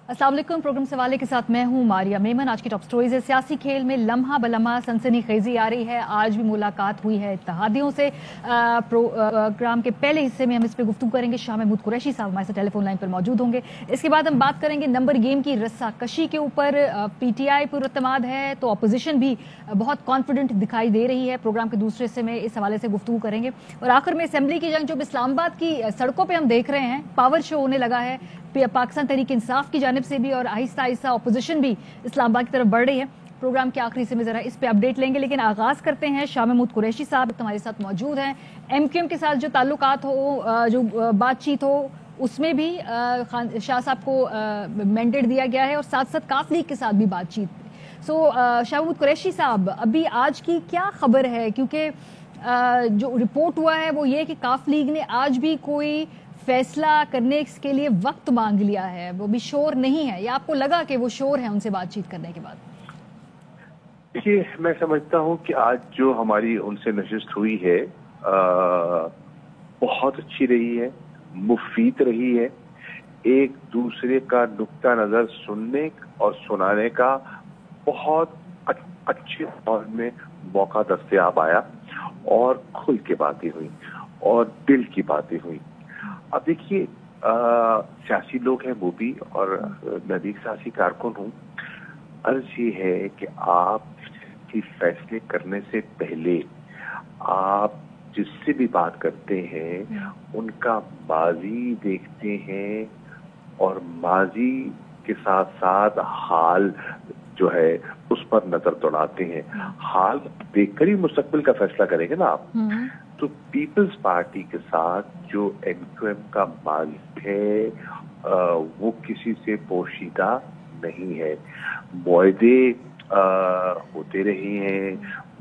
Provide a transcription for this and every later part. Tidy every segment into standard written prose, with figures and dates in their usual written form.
अस्सलाम वालेकुम। प्रोग्राम से वाले के साथ मैं हूं मारिया मेमन। आज की टॉप स्टोरीज है सियासी खेल में लम्हा बलम्हा सनसनी खेजी आ रही है। आज भी मुलाकात हुई है इत्तेहादियों से। प्रोग्राम के पहले हिस्से में हम इस पर गुफ्तगू करेंगे। शाह महमूद कुरैशी साहब हमारे साथ टेलीफोन लाइन पर मौजूद होंगे। इसके बाद हम बात करेंगे नंबर गेम की रस्साकशी के ऊपर। पीटीआई पर एतमाद है तो अपोजिशन भी बहुत कॉन्फिडेंट दिखाई दे रही है। प्रोग्राम के दूसरे हिस्से में इस हवाले से गुफ्तगू करेंगे। और आखिर में असेंबली की जंग जो इस्लामाबाद की सड़कों पर हम देख रहे हैं, पावर शो होने लगा है पाकिस्तान तहरीक इंसाफ की जानिब से भी, और आहिस्ता आहिस्ता अपोजिशन भी इस्लामाबाद की तरफ बढ़ रही है। प्रोग्राम के आखिरी से में जरा इस पे अपडेट लेंगे, लेकिन आगाज करते हैं। शाह महमूद कुरैशी साहब हमारे साथ मौजूद हैं। एमक्यूएम के साथ जो ताल्लुकात हो, जो बातचीत हो, उसमें भी शाह साहब को मैंडेट दिया गया है और साथ साथ काफ लीग के साथ भी बातचीत। शाह महमूद कुरैशी साहब, अभी आज की क्या खबर है? क्योंकि जो रिपोर्ट हुआ है वो ये कि काफ लीग ने आज भी कोई फैसला करने के लिए वक्त मांग लिया है, वो भी श्योर नहीं है, या आपको लगा कि वो श्योर है उनसे बातचीत करने के बाद? देखिए, मैं समझता हूं कि आज जो हमारी उनसे नशिस्त हुई है बहुत अच्छी रही है, मुफीद रही है। एक दूसरे का नुक्ता नजर सुनने और सुनाने का बहुत अच्छे माहौल में मौका दस्तयाब आया और खुल के बातें हुई और दिल की बातें हुई। अब देखिए, सियासी लोग हैं वो भी, और मैं भी सियासी कारकुन हूँ। अर्ज ये है कि आप की फैसले करने से पहले आप जिससे भी बात करते हैं उनका माजी देखते हैं और माजी के साथ साथ हाल जो है उस पर नजर दौड़ाते हैं। हाल देखकर ही मुस्तकबिल का फैसला करेंगे ना आप। तो पीपल्स पार्टी के साथ जो एमक्यूएम का मालिक है वो किसी से पोशीदा नहीं है। मुआहदे होते रहे हैं,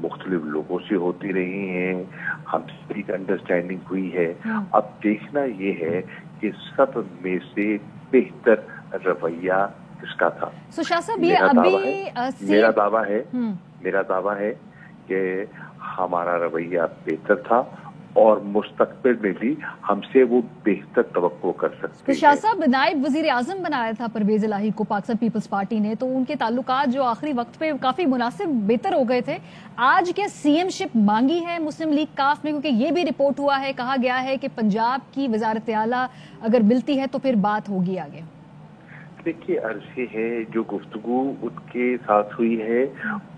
मुख्तलिफ लोगों से होती रही हैं, हमसे एक अंडरस्टैंडिंग हुई है। अब देखना ये है कि सब में से बेहतर रवैया किसका था। शाह साहब, ये अभी मेरा दावा है कि हमारा रवैया बेहतर था और मुस्तकबिल में भी हमसे वो बेहतर तवक्को कर सकते हैं। शाह साहब, नायब वजीर आजम बनाया था परवेज इलाही को पाकिस्तान पीपल्स पार्टी ने, तो उनके ताल्लुकात जो आखिरी वक्त पे काफी मुनासिब बेहतर हो गए थे। आज क्या सीएमशिप मांगी है मुस्लिम लीग काफ में? क्योंकि ये भी रिपोर्ट हुआ है, कहा गया है कि पंजाब की वजारत आला अगर मिलती है तो फिर बात होगी आगे। देखिए, अर्ज है जो गुफ्तगू उनके साथ हुई है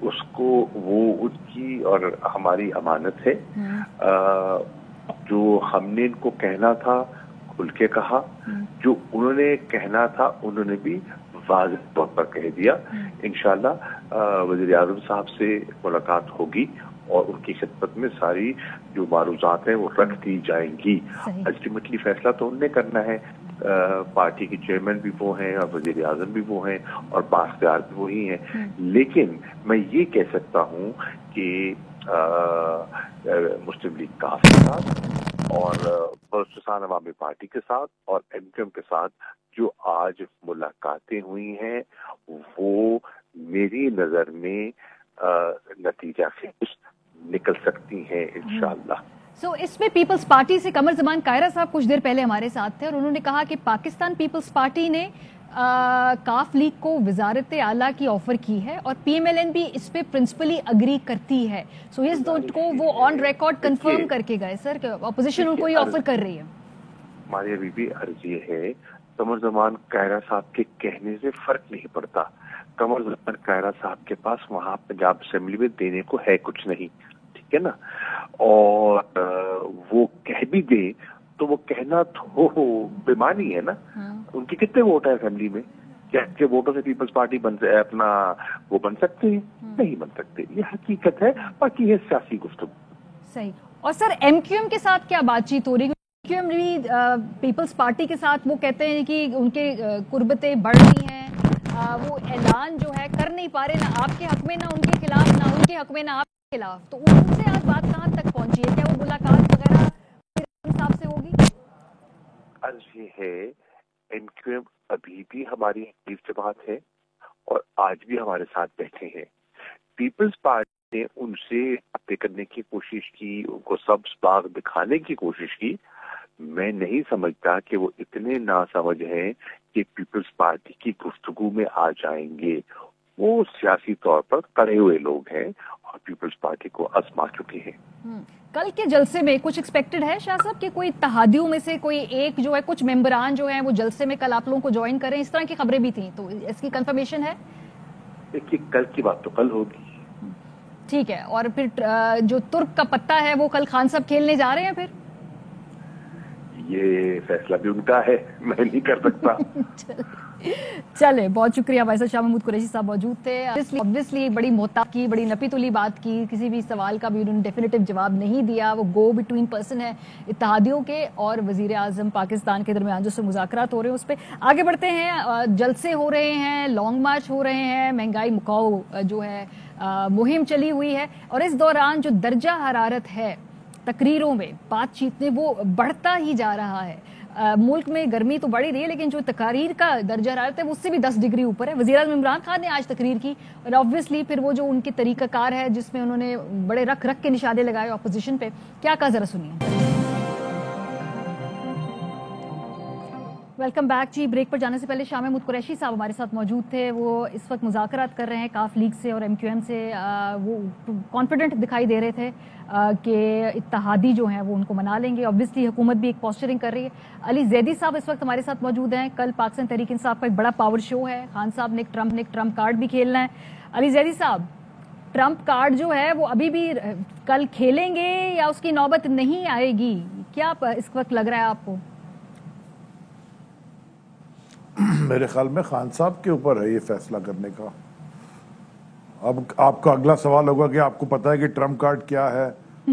उसको वो उनकी और हमारी अमानत है। जो हमने इनको कहना था खुल के कहा, जो उन्होंने कहना था उन्होंने भी वाज़ेह तौर पर कह दिया। इंशाअल्लाह वज़ीर आज़म साहब से मुलाकात होगी और उनकी खिदमत में सारी जो मारूज़ात हैं वो रख दी जाएंगी। अल्टीमेटली फैसला तो उनने करना है। पार्टी के चेयरमैन भी वो हैं और वज़ीर आज़म भी वो हैं और बाख्तियार भी वही हैं। लेकिन मैं ये कह सकता हूँ कि मुस्लिम लीग काफ के साथ और बलूचिस्तान अवामी पार्टी के साथ और एमक्यूएम के साथ जो आज मुलाकातें हुई हैं वो मेरी नजर में नतीजा खेज निकल सकती हैं इंशाअल्लाह। इसमें पीपल्स पार्टी से कमर जमान कायरा साहब कुछ देर पहले हमारे साथ थे और उन्होंने कहा कि पाकिस्तान पीपल्स पार्टी ने काफ लीग को वजारत आला की ऑफर की है और पीएमएलएन भी इस पे प्रिंसिपली अग्री करती है। इस दोनों को वो ऑन रिकॉर्ड कंफर्म करके गए सर कि अपोजिशन उनको ये ऑफर कर रही है। हमारी बीबी अर्ज ये है, कमर जमान कायरा साहब के कहने से फर्क नहीं पड़ता। कमर जमान कायरा साहब के पास वहां पंजाब असेंबली में देने को है कुछ नहीं, ठीक है ना। और वो कह भी दे तो वो कहना तो बेमानी है ना। उनके कितने वोट है असेंबली में? क्या के वोटों से पीपल्स पार्टी अपना वो बन सकते हैं? नहीं बन सकते। ये हकीकत है, बाकी है सियासी गुफ्तगू। सही। और सर, एमक्यूएम के साथ क्या बातचीत हो रही है? एमक्यूएम भी पीपल्स पार्टी के साथ वो कहते हैं कि उनके कुर्बतें बढ़ रही हैं, वो ऐलान जो है कर नहीं पा रहे, ना आपके हक में ना उनके खिलाफ, ना उनके हक में ना आपके खिलाफ। तो उनसे आज बात कहाँ तक पहुंची है? क्या वो मुलाकात वगैरह हिसाब से होगी? अर्ज ये है, एमक्यूएम अभी भी हमारी जमात है और आज भी हमारे साथ बैठे हैं। पीपल्स पार्टी ने उनसे बातें करने की कोशिश की, उनको सब्ज बाग दिखाने की कोशिश की। मैं नहीं समझता कि वो इतने नासमझ हैं کہ پیپلز پارٹی کی گفتگو میں آ جائیں گے، وہ سیاسی طور پر کڑے ہوئے لوگ ہیں اور پیپلز پارٹی کو آزما چکے ہیں۔ کل کے جلسے میں کچھ ایکسپیکٹڈ ہے شاہ صاحب کہ کوئی اتحادیوں میں سے کوئی ایک جو ہے، کچھ ممبران جو ہیں وہ جلسے میں کل آپ لوگوں کو جوائن کریں، اس طرح کی خبریں بھی تھیں، تو اس کی کنفرمیشن ہے؟ دیکھیے کل کی بات تو کل ہوگی۔ ٹھیک ہے، اور پھر جو ترک کا پتہ ہے وہ کل خان صاحب کھیلنے جا رہے ہیں پھر؟ یہ فیصلہ بھی ان کا ہے، میں نہیں کر سکتا۔ چلے، بہت شکریہ بھائی صاحب، شاہ محمود قریشی صاحب موجود تھے۔ obviously بڑی محتاط کی، بڑی نپی تلی بات کی، کسی بھی سوال کا بھی انہوں نے ڈیفینیٹو جواب نہیں دیا۔ وہ گو بٹوین پرسن ہے اتحادیوں کے اور وزیر اعظم پاکستان کے درمیان جو سے مذاکرات ہو رہے ہیں اس پہ آگے بڑھتے ہیں۔ جلسے ہو رہے ہیں، لانگ مارچ ہو رہے ہیں، مہنگائی مکاؤ جو ہے مہم چلی ہوئی ہے، اور اس دوران جو درجہ حرارت ہے تقریروں میں، بات چیت میں، وہ بڑھتا ہی جا رہا ہے۔ ملک میں گرمی تو بڑھی رہی ہے، لیکن جو تقاریر کا درجہ حرارت ہے وہ اس سے بھی 10 ڈگری اوپر ہے۔ وزیر اعظم عمران خان نے آج تقریر کی، اور آبویسلی پھر وہ جو ان کے طریقہ کار ہے جس میں انہوں نے بڑے رکھ کے نشانے لگائے اپوزیشن پہ، کیا کہا ذرا سنیے۔ ویلکم بیک جی۔ بریک پر جانے سے پہلے شاہ محمود قریشی صاحب ہمارے ساتھ موجود تھے، وہ اس وقت مذاکرات کر رہے ہیں کاف لیگ سے اور ایم کیو ایم سے۔ وہ کانفیڈنٹ دکھائی دے رہے تھے کہ اتحادی جو ہیں وہ ان کو منا لیں گے۔ obviously حکومت بھی ایک پوسچرنگ کر رہی ہے۔ علی زیدی صاحب اس وقت ہمارے ساتھ موجود ہیں۔ کل پاکستان تحریک انصاف کا ایک بڑا پاور شو ہے، خان صاحب نے ایک ٹرمپ کارڈ بھی کھیلنا ہے۔ علی زیدی صاحب، ٹرمپ کارڈ جو ہے وہ ابھی بھی کل کھیلیں گے یا اس کی نوبت نہیں آئے گی؟ کیا اس وقت لگ رہا ہے آپ کو؟ میرے خیال میں خان صاحب کے اوپر ہے یہ فیصلہ کرنے کا۔ اب آپ کا اگلا سوال ہوگا کہ آپ کو پتا ہے کہ ٹرمپ کارڈ کیا ہے؟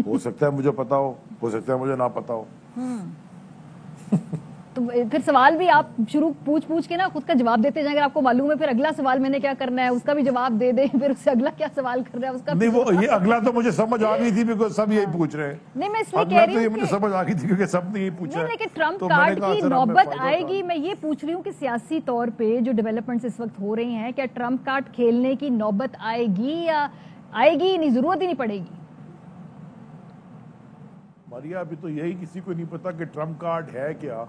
ہو سکتا ہے مجھے پتا ہو سکتا ہے مجھے نہ پتا ہو۔ تو پھر سوال بھی آپ شروع پوچھ کے نا خود کا جواب دیتے جائیں، اگر آپ کو معلوم ہے پھر اگلا سوال میں نے کیا کرنا ہے اس کا بھی جواب دے دیں، پھر اس سے اگلا کیا سوال کر رہا ہے اس کا نہیں، وہ یہ اگلا تو مجھے سمجھ آ گئی تھی بیکاز سب یہی پوچھ رہے ہیں۔ نہیں، میں اس لیے کہہ رہی ہوں مجھے سمجھ آ گئی تھی کیونکہ سب نے یہی پوچھا ہے۔ لیکن ٹرمپ کارڈ کی نوبت آئے گی، میں یہ پوچھ رہی ہوں کہ سیاسی طور پہ جو ڈیولپمنٹس اس وقت ہو رہی ہیں، کیا ٹرمپ کارڈ کھیلنے کی نوبت آئے گی یا آئے گی نہیں، ضرورت ہی نہیں پڑے گی؟ ماریا، ابھی تو یہی کسی کو نہیں پتا کہ ٹرمپ کارڈ ہے کیا،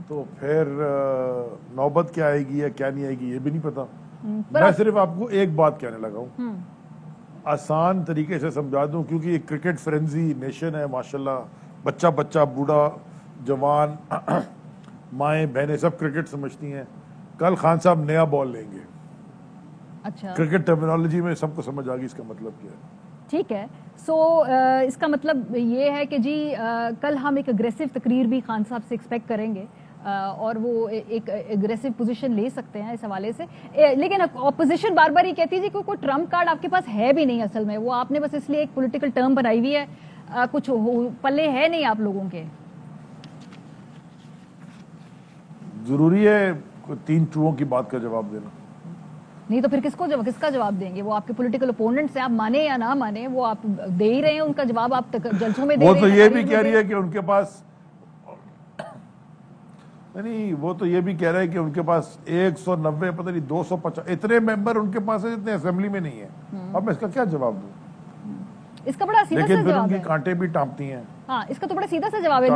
تو پھر نوبت کیا آئے گی یا کیا نہیں آئے گی یہ بھی نہیں پتا۔ میں صرف آپ کو ایک بات کہنے لگا ہوں، آسان طریقے سے سمجھا دوں، کیونکہ یہ کرکٹ فرینزی نیشن ہے ماشاءاللہ، بچہ بوڑھا جوان مائیں بہنیں سب کرکٹ سمجھتی ہیں۔ کل خان صاحب نیا بال لیں گے، اچھا، کرکٹ ٹرمینالوجی میں سب کو سمجھ آ گئی اس کا مطلب کیا ہے۔ ٹھیک ہے، سو اس کا مطلب یہ ہے کہ جی کل ہم ایک اگریسو تقریر بھی خان صاحب سے ایکسپیکٹ کریں گے، اور وہ ایک اگریسو پوزیشن لے سکتے ہیں اس حوالے سے۔ لیکن اپوزیشن بار بار یہ کہتی ہے کہ کوئی ٹرمپ کارڈ آپ کے پاس ہے بھی نہیں، اصل میں وہ آپ نے بس اس لیے ایک پولیٹیکل ٹرم بنائی ہوئی ہے، کچھ پلے ہے نہیں آپ لوگوں کے۔ ضروری ہے 3 چوہوں کی بات کا جواب دینا؟ نہیں تو پھر کس کا جواب دیں گے؟ وہ آپ کے پولیٹیکل اپوننٹس ہیں، آپ مانے یا نہ مانے، وہ آپ دے ہی رہے ہیں ان کا جواب، آپ جلسوں میں دے رہے ہیں۔ وہ تو یہ بھی کہہ رہی ہے کہ ان کے پاس، نہیں وہ تو یہ بھی کہہ رہا ہے کہ ان کے پاس 190 پتہ نہیں 250 اتنے ممبر ان کے پاس ہیں جتنے اسمبلی میں نہیں ہیں۔ اب میں اس کا کیا جواب دوں؟ اس کا بڑا سیدھا سا لیکن پھر ان جواب کی ہے، کانٹے بھی ٹانپتی ہیں۔ ہاں اس کا تو بڑا سیدھا سا جواب ہے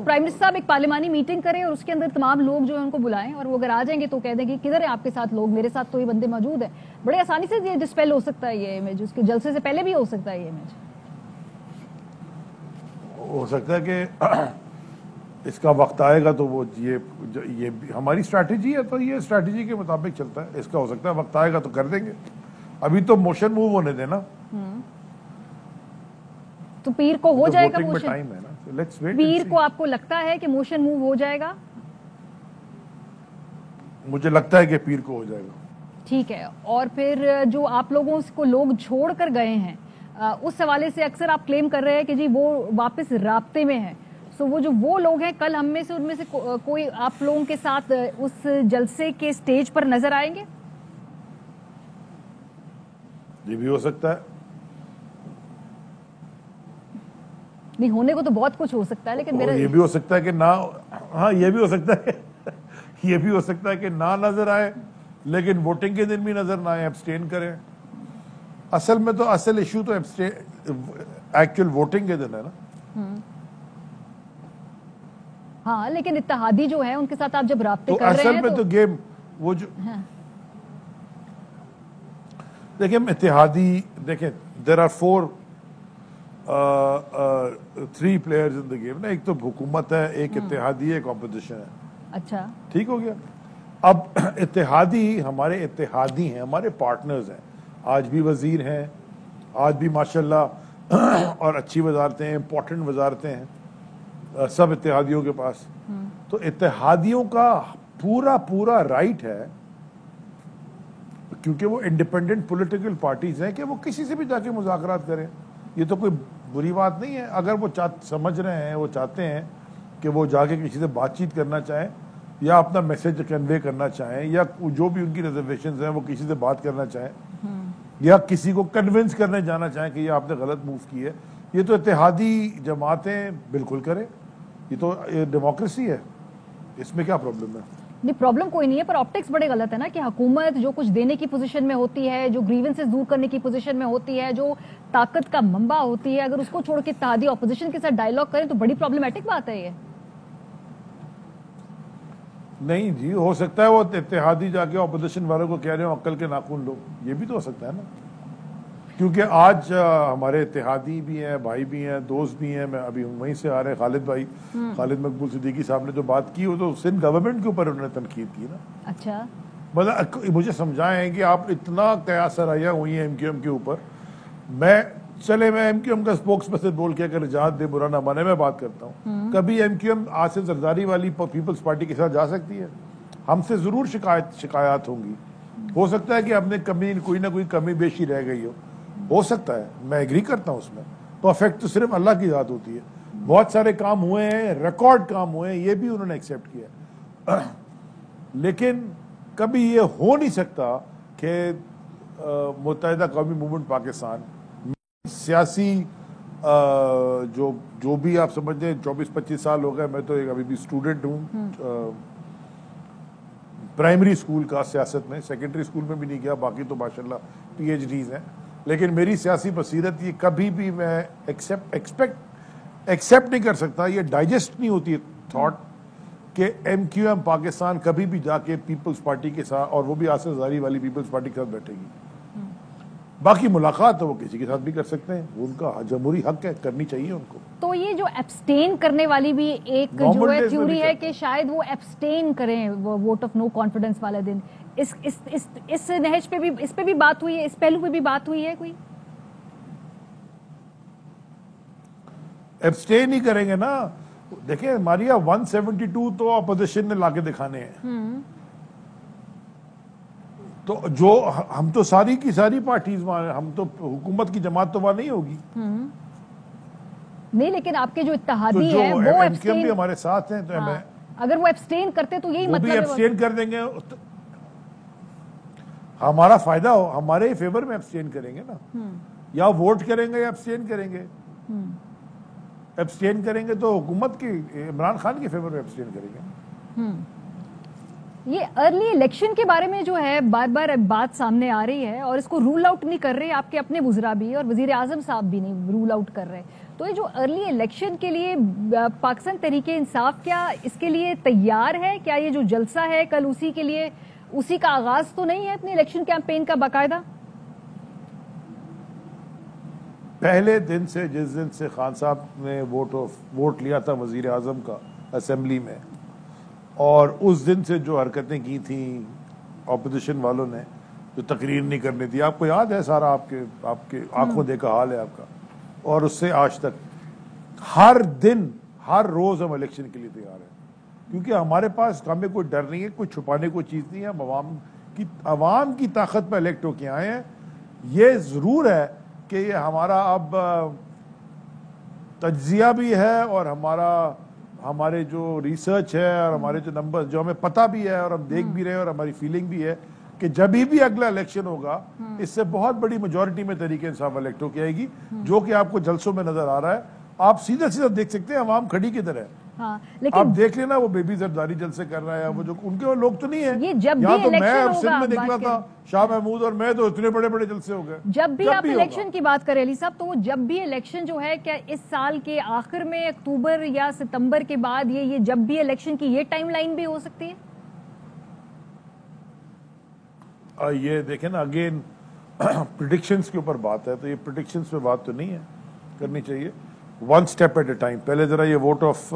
پرائم منسٹر صاحب ایک پارلیمانی میٹنگ کریں اور اس کے اندر تمام لوگ جو ہیں ان کو بلائیں، اور وہ اگر آ جائیں گے تو کہہ دیں کہ کدھر ہے آپ کے ساتھ لوگ، میرے ساتھ تو یہ بندے موجود ہیں۔ بڑے آسانی سے یہ ڈسپیل ہو سکتا ہے یہ امیج، اس کے جلسے سے پہلے بھی ہو سکتا ہے یہ امیج۔ ہو سکتا ہے کہ اس کا وقت آئے گا تو وہ یہ ہماری اسٹریٹجی ہے تو یہ اسٹریٹجی کے مطابق چلتا ہے۔ اس کا ہو سکتا ہے وقت آئے گا تو کر دیں گے، ابھی تو موشن موو ہونے دینا۔ تو پیر کو ہو جائے گا موشن؟ ٹائم ہے نا، پیر کو آپ کو لگتا ہے کہ موشن موو ہو جائے گا؟ مجھے لگتا ہے کہ پیر کو ہو جائے گا۔ ٹھیک ہے، اور پھر جو آپ لوگوں کو لوگ چھوڑ کر گئے ہیں اس حوالے سے اکثر آپ کلیم کر رہے ہیں کہ جی وہ واپس رابطے میں ہیں، سو وہ لوگ ہیں کل ہم میں سے ان میں سے کوئی آپ لوگوں کے ساتھ اس جلسے کے سٹیج پر نظر آئیں گے؟ یہ بھی ہو سکتا ہے، نہیں ہونے کو تو بہت کچھ ہو سکتا ہے، لیکن میرا یہ بھی ہو سکتا ہے کہ نہ، ہاں یہ بھی ہو سکتا ہے یہ بھی ہو سکتا ہے کہ نہ نظر آئے، لیکن ووٹنگ کے دن بھی نظر نہ آئے، ایبسٹین کریں۔ اصل میں تو اصل ایشو تو ایکچوئل ووٹنگ کے دن ہے نا۔ ہاں لیکن اتحادی جو ہے ان کے ساتھ آپ جب رابطے کر رہے ہیں اصل میں تو گیم وہ جو دیکھیں اتحادی دیکھیں there are 3 players in the game نا. ایک تو حکومت ہے, ایک اتحادی ہے, ایک اپوزیشن ہے. اچھا ٹھیک ہو گیا. اب اتحادی ہمارے اتحادی ہیں, ہمارے پارٹنرز ہیں, آج بھی وزیر ہیں, آج بھی ماشاءاللہ اور اچھی وزارتیں ہیں, امپورٹنٹ وزارتیں ہیں سب اتحادیوں کے پاس. تو اتحادیوں کا پورا رائٹ ہے, کیونکہ وہ انڈیپینڈنٹ پولیٹیکل پارٹیز ہیں, کہ وہ کسی سے بھی جا کے مذاکرات کریں. یہ تو کوئی بری بات نہیں ہے. اگر وہ سمجھ رہے ہیں, وہ چاہتے ہیں کہ وہ جا کے کسی سے بات چیت کرنا چاہیں یا اپنا میسج کنوے کرنا چاہیں, یا جو بھی ان کی ریزرویشنز ہیں وہ کسی سے بات کرنا چاہیں, یا کسی کو کنونس کرنے جانا چاہیں کہ یہ آپ نے غلط موو کی ہے, یہ تو اتحادی جماعتیں بالکل کریں. یہ تو ڈیموکریسی ہے, اس میں کیا پرابلم ہے؟ نہیں پرابلم کوئی نہیں ہے, پر آپٹکس بڑے غلط ہے نا کہ حکومت جو کچھ دینے کی پوزیشن میں ہوتی ہے, جو گریونسز دور کرنے کی پوزیشن میں ہوتی ہے, جو طاقت کا منبع ہوتی ہے, اگر اس کو چھوڑ کے اتحادی اپوزیشن کے ساتھ ڈائیلاگ کریں تو بڑی پرابلمٹک بات ہے. یہ نہیں جی, ہو سکتا ہے وہ اتحادی جا کے اپوزیشن والوں کو کہہ رہے ہو عقل کے ناخن لو, یہ بھی تو ہو سکتا ہے نا. کیونکہ آج ہمارے اتحادی بھی ہیں, بھائی بھی ہیں, دوست بھی ہیں. میں ابھی وہیں سے آ رہے ہیں, خالد بھائی, خالد مقبول صدیقی صاحب نے جو بات کی وہ تو سندھ گورنمنٹ کے اوپر انہوں نے تنقید کی نا. اچھا مطلب مجھے سمجھائیں کہ آپ اتنا قیاس سرائیاں ہوئی ہیں ایم کیو ایم کے اوپر. میں ایم کیو ایم کا اسپوکس پرسن بول کے اگر نجات دے برا نہ مانے, میں بات کرتا ہوں, کبھی M Q M Asif Zardari والی پیپلز پارٹی کے ساتھ جا سکتی ہے؟ ہم سے ضرور شکایات ہوں گی. ہو سکتا ہے کہ ہم نے کوئی نہ کوئی کمی بیشی رہ گئی ہو سکتا ہے, میں ایگری کرتا ہوں اس میں. پرفیکٹ تو صرف اللہ کی ذات ہوتی ہے. بہت سارے کام ہوئے ہیں, ریکارڈ کام ہوئے ہیں, یہ بھی انہوں نے ایکسیپٹ کیا, لیکن کبھی یہ ہو نہیں سکتا کہ متحدہ قومی موومنٹ پاکستان سیاسی جو بھی آپ سمجھتے ہیں 24-25 سال ہو گئے, میں تو ابھی بھی اسٹوڈنٹ ہوں پرائمری اسکول کا سیاست میں, سیکنڈری اسکول میں بھی نہیں گیا, باقی تو ماشاءاللہ پی ایچ ڈیز ہیں. لیکن میری سیاسی بصیرت یہ کبھی بھی میں ایکسیپٹ نہیں کر سکتا, یہ ڈائجسٹ نہیں ہوتی تھاٹ کہ ایم کیو ایم پاکستان کبھی بھی جا کے پیپلز پارٹی کے ساتھ, اور وہ بھی آصف زرداری والی پیپلز پارٹی کے ساتھ بیٹھے گی. باقی ملاقات تو وہ کسی کے ساتھ بھی کر سکتے ہیں, وہ ان کا جمہوری حق ہے, کرنی چاہیے ان کو. تو یہ جو ایبسٹین کرنے والی بھی ایک جو ہے تھیوری ہے کہ شاید وہ ایبسٹین کریں ووٹ آف نو کانفیڈنس والے دن, اس نہج پہ بھی, اس پہ بھی بات ہوئی ہے, اس پہلو پہ بھی بات ہوئی ہے کوئی؟ ایبسٹین ہی کریں گے نا. دیکھیں ماریا 172 تو اپوزیشن نے لا کے دکھانے ہیں, تو جو ہم تو ساری کی ساری پارٹیز وہاں, ہم تو حکومت کی جماعت تو وہاں نہیں ہوگی. نہیں لیکن آپ کے جو اتحادی ہیں وہ ایبسٹین بھی ہمارے ساتھ ہیں, تو اگر وہ ایبسٹین کرتے تو یہی مطلب ہے, ایبسٹین کر دیں گے, ہمارا فائدہ ہو, ہمارے فیور میں ایبسٹین کریں گے نا, یا ووٹ کریں گے یا ایبسٹین کریں گے. ایبسٹین کریں گے تو حکومت کی, عمران خان کے فیور میں ایبسٹین کریں گے. یہ ارلی الیکشن کے بارے میں جو ہے بار بار بات سامنے آ رہی ہے, اور اس کو رول آؤٹ نہیں کر رہے آپ کے اپنے وزراء بھی, اور وزیر اعظم صاحب بھی نہیں رول آؤٹ کر رہے. تو یہ جو ارلی الیکشن کے لیے پاکستان تحریک انصاف کیا اس کے لیے تیار ہے؟ کیا یہ جو جلسہ ہے کل اسی کا آغاز تو نہیں ہے اپنے الیکشن کیمپین کا باقاعدہ؟ پہلے دن سے, جس دن سے خان صاحب نے ووٹ لیا تھا وزیر اعظم کا اسمبلی میں, اور اس دن سے جو حرکتیں کی تھیں اپوزیشن والوں نے, جو تقریر نہیں کرنی تھی, آپ کو یاد ہے سارا, آپ کے آنکھوں دیکھا حال ہے آپ کا, اور اس سے آج تک ہر دن ہر روز ہم الیکشن کے لیے تیار ہیں, کیونکہ ہمارے پاس ہمیں کوئی ڈر نہیں ہے, کوئی چھپانے کو چیز نہیں ہے. ہم عوام کی طاقت پہ الیکٹ ہو کے آئے ہیں. یہ ضرور ہے کہ یہ ہمارا اب تجزیہ بھی ہے, اور ہمارے جو ریسرچ ہے, اور ہمارے جو نمبر جو ہمیں پتہ بھی ہے, اور ہم دیکھ بھی رہے ہیں, اور ہماری فیلنگ بھی ہے کہ جب بھی اگلا الیکشن ہوگا اس سے بہت بڑی میجورٹی میں تحریک انصاف الیکٹ ہو کے آئے گی, جو کہ آپ کو جلسوں میں نظر آ رہا ہے. آپ سیدھا دیکھ سکتے ہیں عوام کھڑی کدھر ہے. हाँ, लेकिन आप देख लेना वो बेबी जरदारी जलसे कर रहा है, वो जो उनके वो लोग तो नहीं है। ये जब भी तो मैं इलेक्शन सिंध में निकला था, शाह महमूद और मैं, तो इतने बड़े बड़े जलसे हो गए। जब भी आप इलेक्शन की बात करें अली साहब, तो वो जब भी इलेक्शन जो है, क्या इस साल के आखिर में अक्टूबर या सितंबर के बाद ये जब भी इलेक्शन की ये टाइमलाइन भी हो सकती है? ये देखें ना, अगेन प्रेडिक्शंस के ऊपर बात है, तो ये प्रेडिक्शंस पे बात तो नहीं है करनी चाहिए। One step at A time. पहले जरा ये वोट ऑफ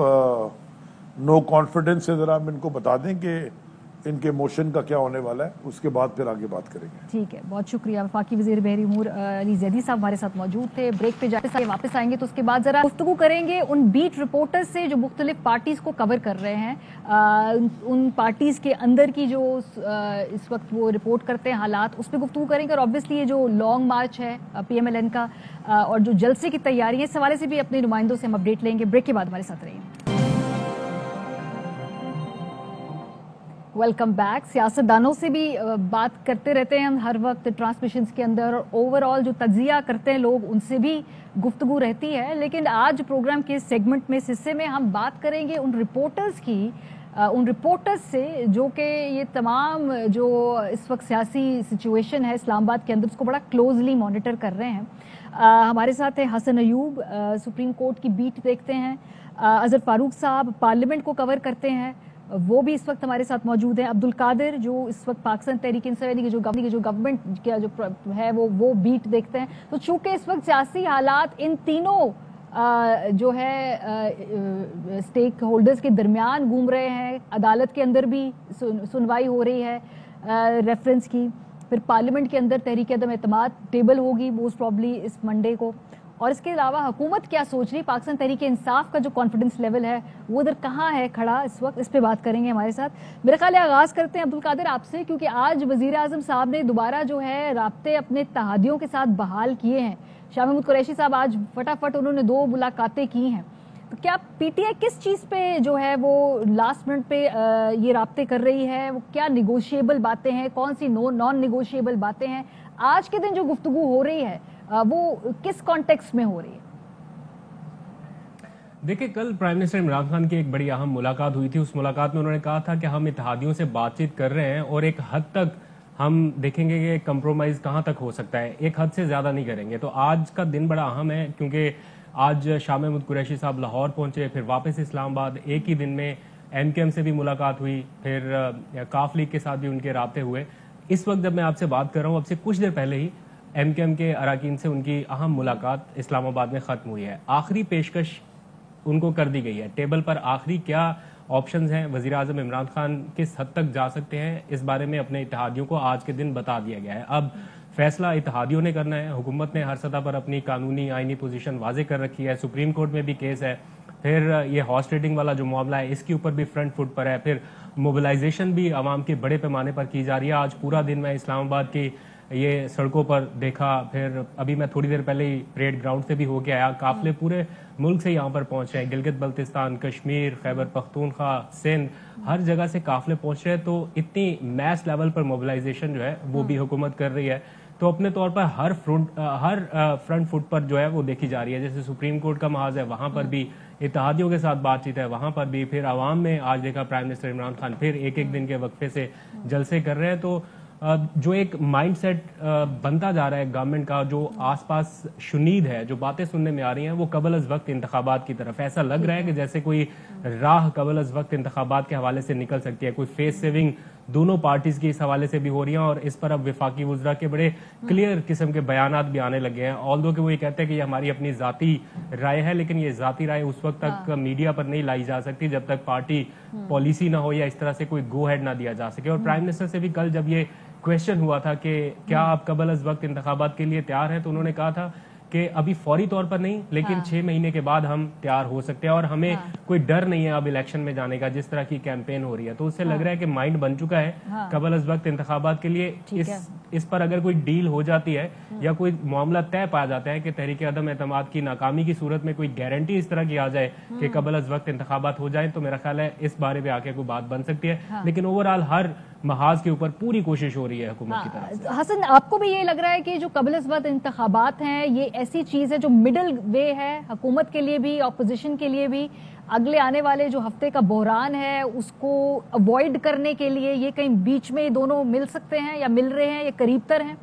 नो कॉन्फिडेंस से जरा हम इनको बता दें कि इनके मोशन का क्या होने वाला है, उसके बाद फिर आगे बात करेंगे। ठीक है, बहुत शुक्रिया। वफाकी वज़ीर बहरी उमूर अली ज़ैदी साहब हमारे साथ मौजूद थे। ब्रेक पे जाके वापस आएंगे तो उसके बाद जरा गुफ्तगू करेंगे उन बीट रिपोर्टर्स से जो मुख्तलिफ पार्टीज को कवर कर रहे हैं, उन पार्टीज के अंदर की जो इस वक्त वो रिपोर्ट करते हैं हालात, उस पर गुफ्तगू करेंगे। और ऑब्वियसली ये जो लॉन्ग मार्च है PMLN का और जो जलसे की तैयारी है, इस हवाले से भी अपने नुमाइंदों से हम अपडेट लेंगे। ब्रेक के बाद हमारे साथ रहिए। Welcome back. सियासतदानों से भी बात करते रहते हैं हम हर वक्त ट्रांसमिशंस के अंदर, और ओवरऑल जो तज्जिया करते हैं लोग, उनसे भी गुफ्तगू रहती है। लेकिन आज प्रोग्राम के सेगमेंट में, इस हिस्से में हम बात करेंगे उन रिपोर्टर्स की, उन रिपोर्टर्स से जो कि ये तमाम जो इस वक्त सियासी सिचुएशन है इस्लामाबाद के अंदर, उसको बड़ा क्लोजली मॉनिटर कर रहे हैं। हमारे साथ है हसन अयूब, सुप्रीम कोर्ट की बीट देखते हैं। अजहर फारूक साहब पार्लियामेंट को कवर करते हैं, वो भी इस वक्त हमारे साथ मौजूद है। अब्दुल कादिर जो इस वक्त पाकिस्तान तहरीक इंसाफ की जो गवर्नमेंट का जो है वो बीट देखते हैं। तो चूंकि इस वक्त सियासी हालात इन तीनों जो है स्टेक होल्डर्स के दरमियान घूम रहे हैं, अदालत के अंदर भी सुनवाई हो रही है रेफरेंस की, फिर पार्लियामेंट के अंदर तहरीक अदम एतमाद टेबल होगी मोस्ट प्रॉब्ली इस मंडे को, और इसके अलावा हुकूमत क्या सोच रही, पाकिस्तान तहरीक इंसाफ का जो कॉन्फिडेंस लेवल है वो उधर कहाँ है खड़ा इस वक्त, इस पे बात करेंगे हमारे साथ। मेरा ख्याल है आगाज़ करते हैं अब्दुल कादिर आपसे, क्योंकि आज वज़ीर आज़म साहब ने दोबारा जो है राब्ते अपने तहादियों के साथ बहाल किए हैं। शाह महमूद कुरैशी साहब आज फटाफट उन्होंने 2 मुलाकातें की हैं। तो क्या PTI किस चीज़ पे जो है वो लास्ट मिनट पे ये राब्ते कर रही है, वो क्या निगोशिएबल बातें हैं, कौन सी नॉन निगोशिएबल बातें हैं, आज के दिन जो गुफ्तगू हो रही है वो किस कॉन्टेक्स्ट में हो रही है? देखिए, कल प्राइम मिनिस्टर इमरान खान की एक बड़ी अहम मुलाकात हुई थी। उस मुलाकात में उन्होंने कहा था कि हम इत्तेहादियों से बातचीत कर रहे हैं और एक हद तक हम देखेंगे कि कंप्रोमाइज कहां तक हो सकता है, एक हद से ज्यादा नहीं करेंगे। तो आज का दिन बड़ा अहम है, क्योंकि आज शाह महमूद कुरैशी साहब लाहौर पहुंचे, फिर वापस इस्लामाबाद, एक ही दिन में MKM से भी मुलाकात हुई, फिर काफ लीग के साथ भी उनके राब्ते हुए। इस वक्त जब मैं आपसे बात कर रहा हूँ, अब से कुछ देर पहले ही MKM के अराकीन से उनकी अहम मुलाकात इस्लामाबाद में खत्म हुई है। आखिरी पेशकश उनको कर दी गई है टेबल पर। आखिरी क्या ऑप्शंस हैं, वजीर आजम इमरान खान किस हद तक जा सकते हैं, इस बारे में अपने इत्तेहादियों को आज के दिन बता दिया गया है। अब फैसला इत्तेहादियों ने करना है। हुकूमत ने हर सतह पर अपनी कानूनी आईनी पोजीशन वाजे कर रखी है, सुप्रीम कोर्ट में भी केस है, फिर ये हॉर्स ट्रेडिंग वाला जो मामला है इसके ऊपर भी फ्रंट फुट पर है, फिर मोबिलाइजेशन भी आवाम के बड़े पैमाने पर की जा रही है। आज पूरा दिन मैं इस्लामाबाद की ये सड़कों पर देखा, फिर अभी मैं थोड़ी देर पहले ही परेड ग्राउंड से भी होके आया। काफिले पूरे मुल्क से यहाँ पर पहुंच रहे हैं, गिलगित बल्तिस्तान, कश्मीर, खैबर पख्तूनख्वा, सिंध, हर जगह से काफिले पहुंच रहे हैं। तो इतनी मैस लेवल पर मोबिलाइजेशन जो है वो भी हुकूमत कर रही है। तो अपने तौर पर हर फ्रंट फुट पर जो है वो देखी जा रही है। जैसे सुप्रीम कोर्ट का महाज है, वहां पर भी इत्तेहादियों के साथ बातचीत है, वहां पर भी, फिर आवाम में आज देखा प्राइम मिनिस्टर इमरान खान फिर एक दिन के वक्फे से जलसे कर रहे हैं। तो जो एक माइंडसेट बनता जा रहा है गवर्नमेंट का, जो आसपास शुनीद है, जो बातें सुनने में आ रही हैं, वो कबल अज वक्त इंतखाबात की तरफ ऐसा लग रहा है कि जैसे कोई राह कबल अज वक्त इंतखाबात के हवाले से निकल सकती है। कोई फेस सेविंग दोनों पार्टीज की इस हवाले से भी हो रही है, और इस पर अब वफाकी वुज़रा के बड़े क्लियर किस्म के बयानात भी आने लगे हैं। ऑल्दो कि वो ये कहते हैं कि ये हमारी अपनी जाती राय है, लेकिन ये जाती राय उस वक्त तक मीडिया पर नहीं लाई जा सकती जब तक पार्टी पॉलिसी ना हो या इस तरह से कोई गो हेड ना दिया जा सके। और प्राइम मिनिस्टर से भी कल जब ये क्वेश्चन हुआ था कि क्या आप कबल अज वक्त इंतखाबात के लिए तैयार हैं, तो उन्होंने कहा था कि अभी फौरी तौर पर नहीं, लेकिन 6 महीने के बाद हम तैयार हो सकते हैं, और हमें कोई डर नहीं है अब इलेक्शन में जाने का, जिस तरह की कैंपेन हो रही है। तो उससे लग रहा है कि माइंड बन चुका है कबल अज वक्त इंतखाबात के लिए। इस पर अगर कोई डील हो जाती है या कोई मामला तय पाया जाता है कि तहरीक अदम एतमाद की नाकामी की सूरत में कोई गारंटी इस तरह की आ जाए कि कबल अज वक्त इंतखाबात हो जाए, तो मेरा ख्याल है इस बारे में आके कोई बात बन सकती है। लेकिन ओवरऑल हर महाज के ऊपर पूरी कोशिश हो रही है हुकूमत की तरफ से। हसन, आपको भी ये लग रहा है कि जो कबल अज वक्त इंतखाबात हैं ये ऐसी चीज है जो मिडिल वे है हुकूमत के लिए भी, अपोजिशन के लिए भी, अगले आने वाले जो हफ्ते का बहरान है उसको अवॉइड करने के लिए ये कहीं बीच में दोनों मिल सकते हैं या मिल रहे हैं या करीब तर हैं?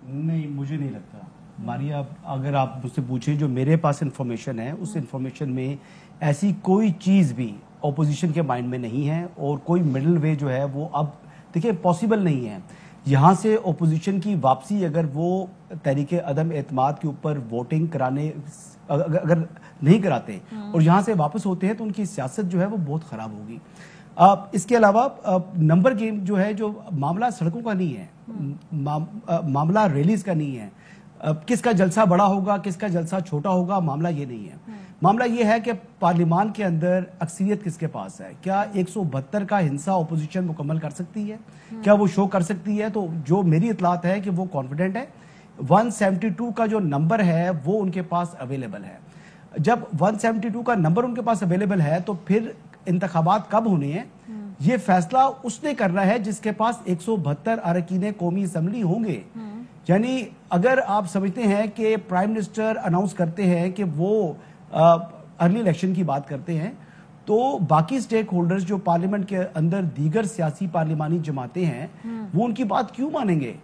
नहीं, मुझे नहीं लगता मारिया। अगर आप मुझसे पूछें, जो मेरे पास इंफॉर्मेशन है उस इंफॉर्मेशन में ऐसी कोई चीज़ भी ऑपोजिशन के माइंड में नहीं है, और कोई मिडिल वे जो है वो अब देखिए पॉसिबल नहीं है। यहाँ से ऑपोजिशन की वापसी, अगर वो तहरीके अदम एतमाद के ऊपर वोटिंग कराने अगर नहीं कराते और यहाँ से वापस होते हैं तो उनकी सियासत जो है वो बहुत ख़राब होगी। इसके अलावा नंबर गेम जो है, जो मामला सड़कों का नहीं है, मामला रैलीज का नहीं है, किसका जलसा बड़ा होगा किसका जलसा छोटा होगा, मामला ये नहीं है। मामला ये है कि पार्लियामान के अंदर अक्सरियत किसके पास है। क्या 172 का हिंसा अपोजिशन मुकम्मल कर सकती है? क्या वो शो कर सकती है? तो जो मेरी इतलात है कि वो कॉन्फिडेंट है। 172 का जो नंबर है वो उनके पास अवेलेबल है। जब 172 का नंबर उनके पास अवेलेबल है तो फिर इंतखाबात कब होने हैं ये फैसला उसने करना है जिसके पास 172 अरकान कौमी असम्बली होंगे। यानी अगर आप समझते हैं कि प्राइम मिनिस्टर अनाउंस करते हैं कि वो अर्ली इलेक्शन की बात करते हैं, तो बाकी स्टेक होल्डर्स जो पार्लियामेंट के अंदर दीगर सियासी पार्लिमानी जमातें हैं वो उनकी बात क्यों मानेंगे?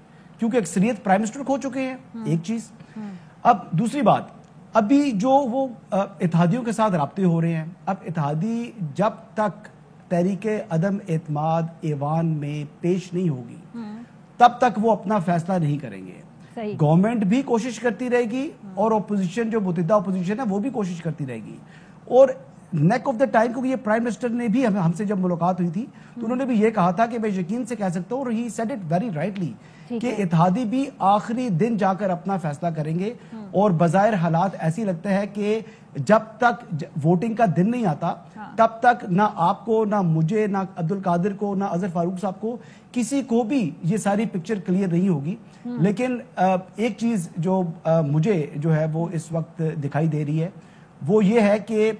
क्योंकि अक्सरियत प्राइम मिनिस्टर खो चुके हैं। एक चीज। अब दूसरी बात, अभी जो वो इत्तेहादियों के साथ राब्ते हो रहे हैं, अब इत्तेहादी जब तक तहरीके अदम एतमाद ऐवान में पेश नहीं होगी तब तक वो अपना फैसला नहीं करेंगे। गवर्नमेंट भी कोशिश करती रहेगी और ओपोजिशन, जो मुतहिदा ओपोजिशन है वो भी कोशिश करती रहेगी। और नेक ऑफ द टाइम, क्योंकि ये प्राइम मिनिस्टर ने भी हमसे जब मुलाकात हुई थी तो उन्होंने भी ये कहा था कि मैं यकीन से कह सकता हूँ, और he said it very rightly, कि इत्तेहादी भी आखिरी दिन जाकर अपना फैसला करेंगे। और बज़ाहिर हालात ऐसी लगता है कि जब तक वोटिंग का दिन नहीं आता तब तक ना आपको, ना मुझे, ना अब्दुल कादिर को, ना अजहर फारूक साहब को, किसी को भी ये सारी पिक्चर क्लियर नहीं होगी। लेकिन एक चीज जो मुझे जो है वो इस वक्त दिखाई दे रही है वो ये है कि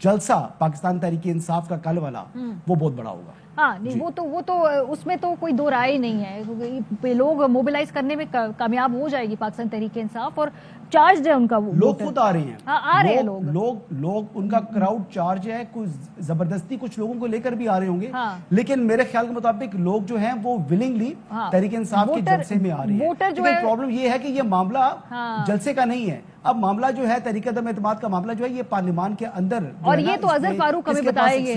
जलसा पाकिस्तान तहरीक इंसाफ का कल वाला वो बहुत बड़ा होगा। हाँ, नहीं वो तो उसमें तो कोई दो राय नहीं है। लोग मोबिलाइज करने में कामयाब हो जाएगी पाकिस्तान तहरीक इंसाफ, और चार्ज है उनका। वो लोग खुद आ रहे हैं। हाँ, आ रहे हैं लोग उनका क्राउड चार्ज है। कुछ जबरदस्ती कुछ लोगों को लेकर भी आ रहे होंगे। लेकिन मेरे ख्याल के मुताबिक लोग जो हैं वो विलिंगली तहरीक इंसाफ के जलसे में आ रहे हैं। लेकिन प्रॉब्लम ये है कि ये मामला जलसे का नहीं है। अब मामला जो है तहरीक अदम एतमाद का मामला जो है ये पार्लियामान के अंदर, और ये तो अजहर फारूक हमें बताएंगे।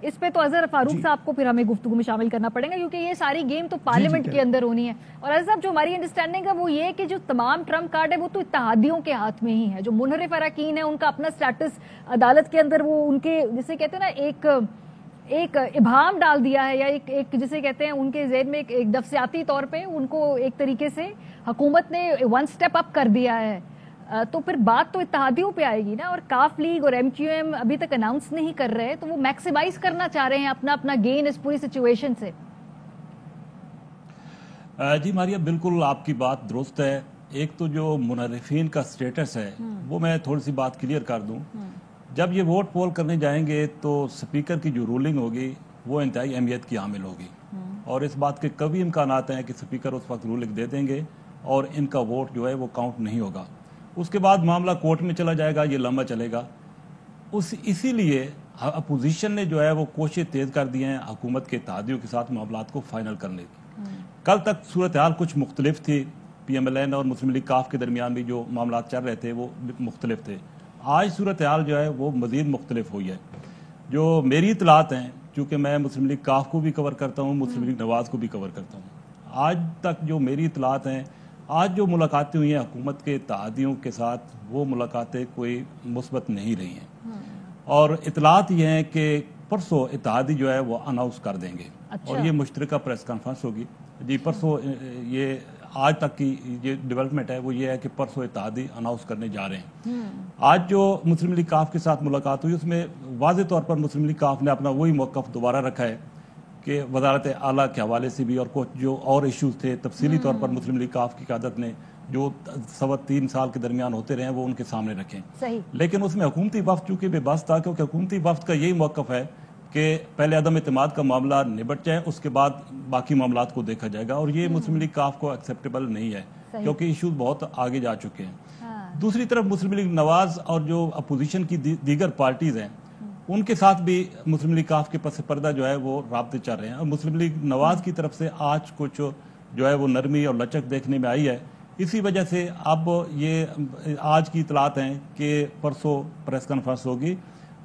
इस पे तो अजहर फारूक साहब को फिर हमें गुफ्तगू में शामिल करना पड़ेगा, क्योंकि ये सारी गेम तो पार्लियामेंट के अंदर होनी है। और अजहर साहब, जो हमारी अंडरस्टैंडिंग है वो ये कि जो तमाम ट्रम्प कार्ड है वो तो इत्तेहादियों के हाथ में ही है। जो मुनहरिफ अरकान है उनका अपना स्टेटस अदालत के अंदर वो उनके, जिसे कहते हैं ना, एक इबाम डाल दिया है, या एक जिसे कहते हैं उनके ज़हन में एक नफ्सियाती तौर पे उनको एक तरीके से हुकूमत ने वन स्टेप अप कर दिया है। तो फिर बात तो इत्तेहादियों पे आएगी ना। और काफ लीग और MQM अभी तक अनाउंस नहीं कर रहे, तो वो मैक्सिमाइज करना चाह रहे हैं अपना गेन इस पूरी सिचुएशन से। जी मारिया, बिल्कुल आपकी बात दुरुस्त है। एक तो जो मुनरिफिन का स्टेटस है वो मैं थोड़ी सी बात क्लियर कर दूं। जब ये वोट पोल करने जाएंगे तो स्पीकर की जो रूलिंग होगी वो इंतहाई अहमियत की हामिल होगी, और इस बात के कभी इम्कानात हैं कि स्पीकर उस वक्त रूलिंग दे देंगे और इनका वोट जो है वो काउंट नहीं होगा। उसके बाद मामला कोर्ट में चला जाएगा, ये लंबा चलेगा। इसीलिए अपोजिशन ने जो है वो कोशिश तेज कर दी हैं हुकूमत के इत्तेहादियों के साथ मामलात को फाइनल करने की। कल तक सूरत हाल कुछ मुख्तलिफ थी, PMLN और मुस्लिम लीग काफ के दरमियान भी जो मामलात चल रहे थे वो मुख्तलिफ थे। आज सूरत हाल जो है वो मजीद मुख्तलिफ हुई है। जो मेरी इतलात हैं, चूँकि मैं मुस्लिम लीग काफ को भी कवर करता हूँ, मुस्लिम लीग नवाज को भी कवर करता हूँ, आज तक जो मेरी इतलात हैं, आज जो मुलाकातें हुई हैं हुकूमत के इत्तेहादियों के साथ, वो मुलाकातें कोई मुस्बत नहीं रही हैं। और इतलात ये हैं कि परसों इत्तेहादी जो है वो अनाउंस कर देंगे। अच्छा। और ये मुश्तरका प्रेस कॉन्फ्रेंस होगी जी परसों। ये आज तक की ये डेवलपमेंट है वो ये है कि परसों इत्तेहादी अनाउंस करने जा रहे हैं। आज जो मुस्लिम लीग काफ के साथ मुलाकात हुई उसमें वाज़ेह तौर पर मुस्लिम लीग काफ ने अपना वही मौक़िफ़ दोबारा रखा है कि वज़ारत आला के हवाले से भी और कुछ जो और इश्यूज थे तफसीली तौर पर मुस्लिम लीग काफ की क़यादत ने जो 3 साल के दरमियान होते रहे वो उनके सामने रखें। सही। लेकिन उसमें हुकूमती वफ़द चूँकि बेबस था, क्योंकि हुकूमती वफ़द का यही मौक़िफ़ है कि पहले अदम इत्तेमाद का मामला निबट जाए, उसके बाद बाकी मामलात को देखा जाएगा। और ये मुस्लिम लीग काफ को एक्सेप्टेबल नहीं है, क्योंकि इशूज बहुत आगे जा चुके हैं। दूसरी तरफ मुस्लिम लीग नवाज और जो अपोजिशन की दीगर पार्टीज हैं उनके साथ भी मुस्लिम लीग काफ के पस पर्दा जो है वो राब्ते चल रहे हैं। और मुस्लिम लीग नवाज की तरफ से आज कुछ जो है वो नरमी और लचक देखने में आई है। इसी वजह से अब ये आज की इतलात हैं कि परसों प्रेस कॉन्फ्रेंस होगी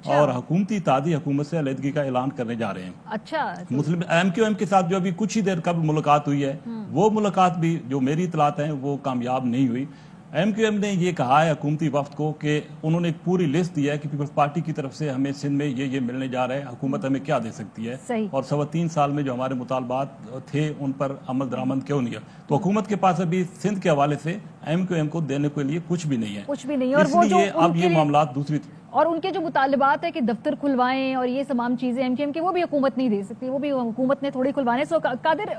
और हुकूमती इत्तेहादी हुकूमत से अलहदगी का ऐलान करने जा रहे हैं। अच्छा, मुस्लिम MQM के साथ जो अभी कुछ ही देर कब मुलाकात हुई है वो मुलाकात भी जो मेरी इतलात हैं वो कामयाब नहीं हुई। MQM ने ये कहा है हुकूमती वफ्द को कि उन्होंने एक पूरी लिस्ट दी है कि पीपल्स पार्टी की तरफ से हमें सिंध में ये मिलने जा रहा है, हुकूमत हमें क्या दे सकती है और 3.25 साल में जो हमारे मुतालबात थे उन पर अमल दरामद क्यों नहीं है। तो हुकूमत के पास अभी सिंध के हवाले से MQM को देने के लिए कुछ भी नहीं है, और वो जो अब ये मामला दूसरी और उनके जो मुतालबात है कि दफ्तर खुलवाएं और ये तमाम चीजें MQM के, वो भी हुकूमत नहीं दे सकती, वो भी हुकूमत ने थोड़ी खुलवाने। सो कादिर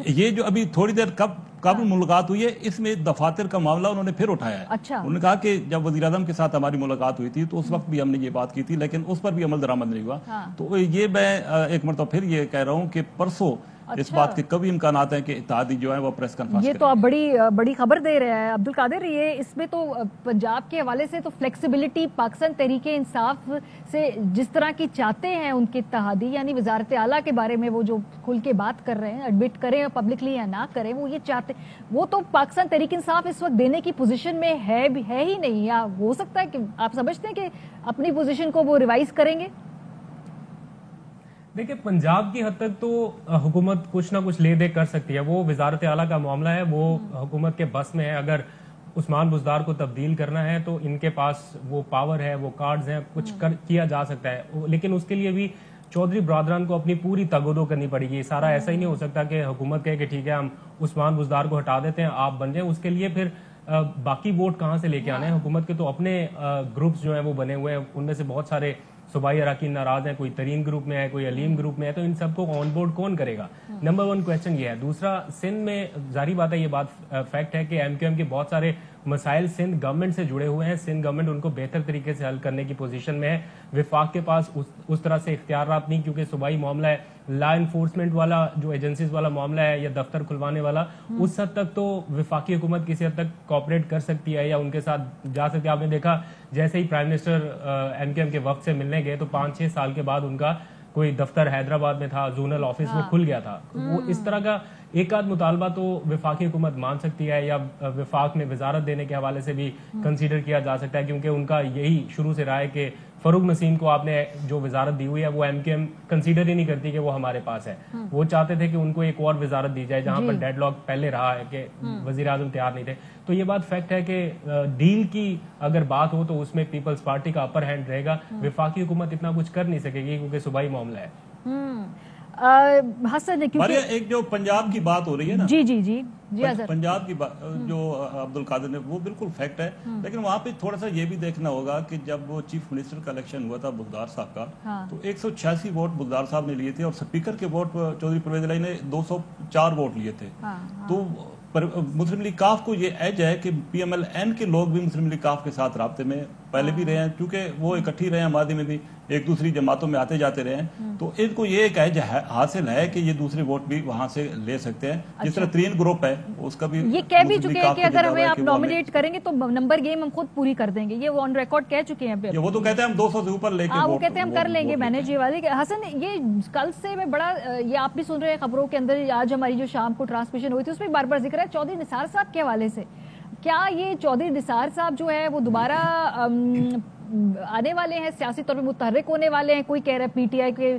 ये जो अभी थोड़ी देर कब मुलाकात हुई है इसमें दफातर का मामला उन्होंने फिर उठाया है। अच्छा, उन्होंने कहा कि जब वज़ीर आज़म के साथ हमारी मुलाकात हुई थी तो उस वक्त भी हमने ये बात की थी लेकिन उस पर भी अमल दरामद नहीं हुआ। तो ये मैं एक मरतबा फिर ये कह रहा हूँ कि परसों इस बात के कभी इम्कान आते हैं कि इत्तेहादी जो है वो प्रेस कॉन्फ्रेंस ये तो आप बड़ी खबर दे रहे हैं अब्दुल कादिर। ये इसमें तो पंजाब के हवाले से तो फ्लेक्सिबिलिटी पाकिस्तान तहरीके इंसाफ से जिस तरह की चाहते हैं उनके इत्तेहादी, यानी वजारत आला के बारे में वो जो खुल के बात कर रहे हैं, एडमिट करें पब्लिकली या ना करें, वो ये चाहते, वो तो पाकिस्तान तहरीक इंसाफ इस वक्त देने की पोजीशन में है ही नहीं। या हो सकता है कि आप समझते हैं कि अपनी पोजीशन को वो रिवाइज करेंगे? देखिए, पंजाब की हद तक तो हुकूमत कुछ ना कुछ ले दे कर सकती है। वो वजारत आला का मामला है, वो हुकूमत के बस में है। अगर उस्मान बुज़दार को तब्दील करना है तो इनके पास वो पावर है, वो कार्ड्स हैं, कुछ किया जा सकता है। लेकिन उसके लिए भी चौधरी बरादरान को अपनी पूरी तगोदो करनी पड़ेगी। सारा ऐसा ही नहीं हो सकता कि हुकूमत कहे कि ठीक है हम उस्मान बुज़दार को हटा देते हैं, आप बन जाए। उसके लिए फिर बाकी वोट कहाँ से लेके आने हैं? हुकूमत के तो अपने ग्रुप्स जो हैं वो बने हुए हैं, उनमें से बहुत सारे सूबाई अरकान नाराज हैं, कोई तरीन ग्रुप में है, कोई अलीम ग्रुप में है, तो इन सबको ऑन बोर्ड कौन करेगा? नंबर 1 क्वेश्चन ये है। दूसरा, सिंध में जारी बात है, ये बात फैक्ट है कि MQM के बहुत सारे मसाइल सिंध गवर्नमेंट से जुड़े हुए हैं। सिंध गवर्नमेंट उनको बेहतर तरीके से हल करने की पोजीशन में है। विफाक के पास उस तरह से इख्तियारात नहीं, क्योंकि सूबाई मामला है, लॉ इन्फोर्समेंट वाला जो एजेंसीज वाला मामला है या दफ्तर खुलवाने वाला, उस हद तक तो विफाकी हुकूमत किसी हद तक कॉपरेट कर सकती है या उनके साथ जा सकती है। आपने देखा जैसे ही प्राइम मिनिस्टर MQM के वक्त से मिलने गए तो 5-6 साल के बाद उनका कोई दफ्तर हैदराबाद में था, जोनल ऑफिस में खुल गया था। वो इस तरह का एक आध मुतालबा तो विफाकी हुकूमत मान सकती है या विफाक में वजारत देने के हवाले से भी कंसीडर किया जा सकता है, क्योंकि उनका यही शुरू से रहा है कि फरूक नसीम को आपने जो वजारत दी हुई है वो MQM कंसीडर ही नहीं करती कि वो हमारे पास है। वो चाहते थे कि उनको एक और वजारत दी जाए, जहां पर डेडलॉक पहले रहा है कि वजीर आजम तैयार नहीं थे। तो ये बात फैक्ट है कि डील की अगर बात हो तो उसमें पीपल्स पार्टी का अपर हैंड रहेगा। विफाकी हुकूमत इतना कुछ कर नहीं सकेगी क्योंकि सूबाई मामला है। हसन, एक जो पंजाब की बात हो रही है ना, जी पंजाब की बात जो अब्दुल कादिर ने, वो बिल्कुल फैक्ट है। लेकिन वहाँ पे थोड़ा सा ये भी देखना होगा कि जब वो चीफ मिनिस्टर का इलेक्शन हुआ था बुज़दार साहब का, तो 186 वोट बुज़दार साहब ने लिए थे और स्पीकर के वोट चौधरी परवेज इलाही ने 204 वोट लिए थे। तो पर मुस्लिम लीग काफ को ये एज है कि PMLN के लोग भी मुस्लिम लीग काफ के साथ राब्ते में पहले भी रहे हैं, क्योंकि वो इकट्ठी रहे हैं, मादी में भी एक दूसरी जमातों में आते जाते रहे हैं। तो इनको ये एक एज हासिल है कि ये दूसरे वोट भी वहां से ले सकते हैं। जिस तरह तरीन ग्रुप है उसका भी ये कह भी चुके हैं कि अगर हमें आप नॉमिनेट करेंगे तो नंबर गेम हम खुद पूरी कर देंगे। ये ऑन रिकॉर्ड कह चुके हैं। वो तो कहते हैं हम 200 से ऊपर लेके वो कहते हैं हम कर लेंगे मैनेज ये वाली। हसन, ये कल से मैं बड़ा, ये आप भी सुन रहे हैं खबरों के अंदर, आज हमारी जो शाम को ट्रांसमिशन हुई थी उसमें बार बार जिक्र है चौधरी निसार साहब के हवाले से। क्या ये चौधरी निसार साहब जो है वो दोबारा आने वाले हैं, सियासी तौर पे मुतहर्रिक होने वाले हैं? कोई कह रहा है PTI के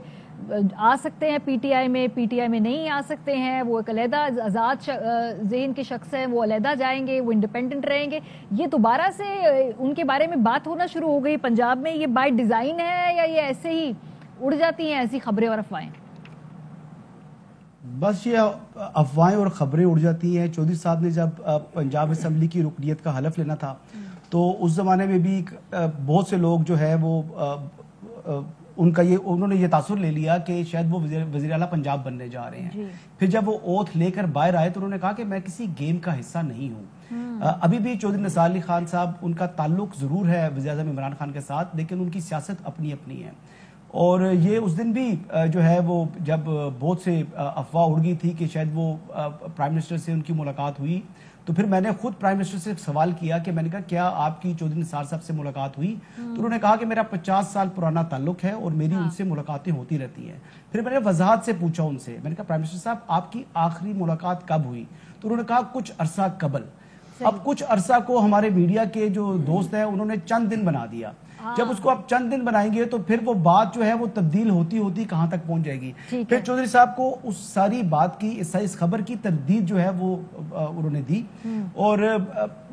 आ सकते हैं, PTI में नहीं आ सकते हैं, वो एक अलहदा आज़ाद ज़हन के शख्स हैं, वो अलहदा जाएंगे, वो इंडिपेंडेंट रहेंगे। ये दोबारा से उनके बारे में बात होना शुरू हो गई पंजाब में। ये बाय डिज़ाइन है या ये ऐसे ही उड़ जाती हैं ऐसी खबरें और अफवाहें? बस ये अफवाहें और खबरें उड़ जाती हैं। चौधरी साहब ने जब पंजाब असम्बली की रुकनीत का हलफ लेना था तो उस जमाने में भी बहुत से लोग जो है वो उन्होंने ये तासुर ले लिया कि शायद वो वज़ीर आला पंजाब बनने जा रहे हैं। फिर जब वो ओथ लेकर बाहर आए तो उन्होंने कहा कि मैं किसी गेम का हिस्सा नहीं हूँ। अभी भी चौधरी निसार अली खान साहब, उनका ताल्लुक जरूर है वज़ीर आज़म इमरान खान के साथ, लेकिन उनकी सियासत अपनी अपनी है। اور یہ اس دن بھی جو ہے وہ جب بہت سے افواہ اڑ گئی تھی کہ شاید وہ پرائم منسٹر سے ان کی ملاقات ہوئی، تو پھر میں نے خود پرائم منسٹر سے سوال کیا کہ میں نے کہا کیا آپ کی چودھری نثار صاحب سے ملاقات ہوئی؟ تو انہوں نے کہا کہ میرا 50 سال پرانا تعلق ہے اور میری ان سے ملاقاتیں ہوتی رہتی ہیں۔ پھر میں نے وضاحت سے پوچھا ان سے، میں نے کہا پرائم منسٹر صاحب آپ کی آخری ملاقات کب ہوئی؟ تو انہوں نے کہا کچھ عرصہ قبل۔ اب کچھ عرصہ کو ہمارے میڈیا کے جو دوست ہیں انہوں نے چند دن بنا دیا، جب اس کو آپ چند دن بنائیں گے تو پھر وہ بات جو ہے وہ تبدیل ہوتی ہوتی کہاں تک پہنچ جائے گی۔ پھر چودھری صاحب کو اس ساری بات کی، اس خبر کی تردید جو ہے وہ انہوں نے دی۔ اور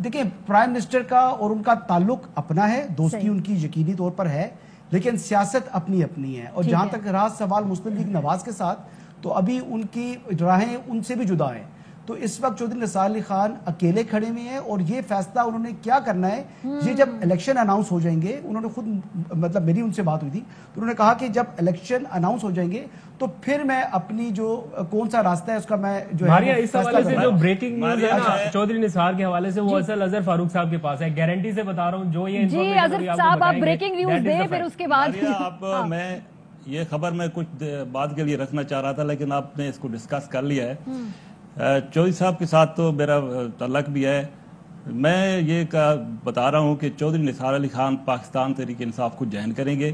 دیکھیں پرائم منسٹر کا اور ان کا تعلق اپنا ہے، دوستی ان کی یقینی طور پر ہے، لیکن سیاست اپنی اپنی ہے۔ اور جہاں تک رہا سوال مسلم لیگ نواز کے ساتھ، تو ابھی ان کی راہیں ان سے بھی جدا ہیں۔ تو اس وقت چودھری نثار علی خان اکیلے کھڑے ہوئے ہیں، اور یہ فیصلہ انہوں نے کیا کرنا ہے، یہ جب الیکشن اناؤنس ہو جائیں گے، انہوں نے خود مطلب میری ان سے بات ہوئی تھی تو انہوں نے کہا کہ جب الیکشن اناؤنس ہو جائیں گے تو پھر میں اپنی جو کون سا راستہ ہے اس کا میں جو ہے اس حوالے سے جو بریکنگ نیوز ہے نا چودھری نثار کے حوالے سے وہ اصل اظہر فاروق صاحب کے پاس ہے، گارنٹی سے بتا رہا ہوں جو یہ جی اظہر صاحب آپ بریکنگ نیوز دیں پھر اس کے بعد آپ میں یہ خبر میں کچھ بات کے لیے رکھنا چاہ رہا تھا لیکن آپ نے اس کو ڈسکس کر لیا ہے۔ چودھری صاحب کے ساتھ تو میرا تعلق بھی ہے، میں یہ بتا رہا ہوں کہ چودھری نثار علی خان پاکستان تحریک انصاف کو جوائن کریں گے،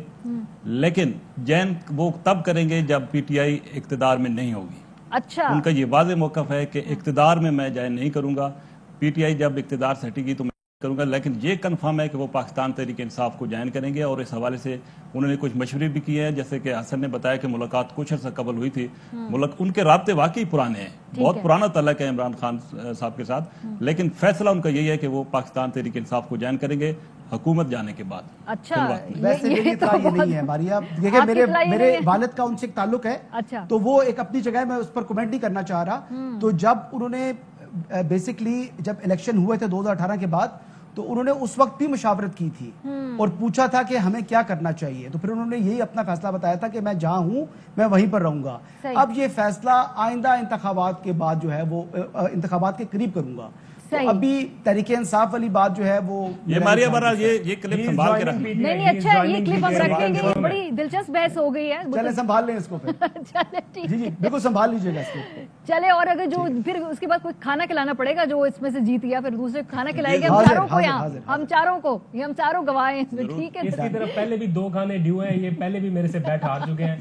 لیکن جوائن وہ تب کریں گے جب پی ٹی آئی اقتدار میں نہیں ہوگی۔ اچھا، ان کا یہ واضح موقف ہے کہ اقتدار میں میں جوائن نہیں کروں گا، پی ٹی آئی جب اقتدار سے ہٹے گی تو میں کروں گا، لیکن یہ کنفرم ہے کہ وہ پاکستان تحریک انصاف کو جوائن کریں گے۔ اور اس حوالے سے انہوں نے کچھ مشورے بھی کیے ہیں، جیسے کہ حسن نے بتایا کہ ملاقات کچھ عرصہ قبل ہوئی تھی، ان کے رابطے واقعی پرانے ہیں، بہت پرانا تعلق ہے عمران خان صاحب کے ساتھ، لیکن فیصلہ ان کا یہی ہے کہ وہ پاکستان تحریک انصاف کو جوائن کریں گے حکومت جانے کے بعد۔ اچھا، ویسے میری اطلاع یہ نہیں ہے ماریا، دیکھیں میرے والد کا ان سے ایک تعلق ہے، تو وہ ایک اپنی جگہ میں اس پر کمنٹ نہیں کرنا چاہ رہا۔ تو جب انہوں نے بیسیکلی جب الیکشن ہوئے تھے 2018 کے بعد، تو انہوں نے اس وقت بھی مشاورت کی تھی اور پوچھا تھا کہ ہمیں کیا کرنا چاہیے، تو پھر انہوں نے یہی اپنا فیصلہ بتایا تھا کہ میں جہاں ہوں میں وہیں پر رہوں گا۔ اب یہ فیصلہ آئندہ انتخابات کے بعد جو ہے وہ انتخابات کے قریب کروں گا۔ تو ابھی تحریک انصاف والی بات جو ہے وہ یہ ماریا برا یہ کلپ سنبھال کے رکھیں۔ نہیں اچھا یہ کلپ ہم رکھیں گے، بڑی دلچسپ بحث ہو گئی ہے، چلیں سنبھال لیں اس کو پھر۔ جی بالکل سنبھال لیجیے گا اس کو۔ چلے، اور اگر جو پھر اس کے بعد کوئی کھانا کھلانا پڑے گا جو اس میں سے جیت گیا، پھر دوسرے کھانا کھلائے گا ہم چاروں کو، یہاں ہم چاروں کو، یہ ہم چاروں گواہ ہیں اس میں، ٹھیک ہے؟ اس کی طرف پہلے بھی 2 کھانے ڈیو ہیں، یہ پہلے بھی میرے سے بیٹھ ہار چکے ہیں،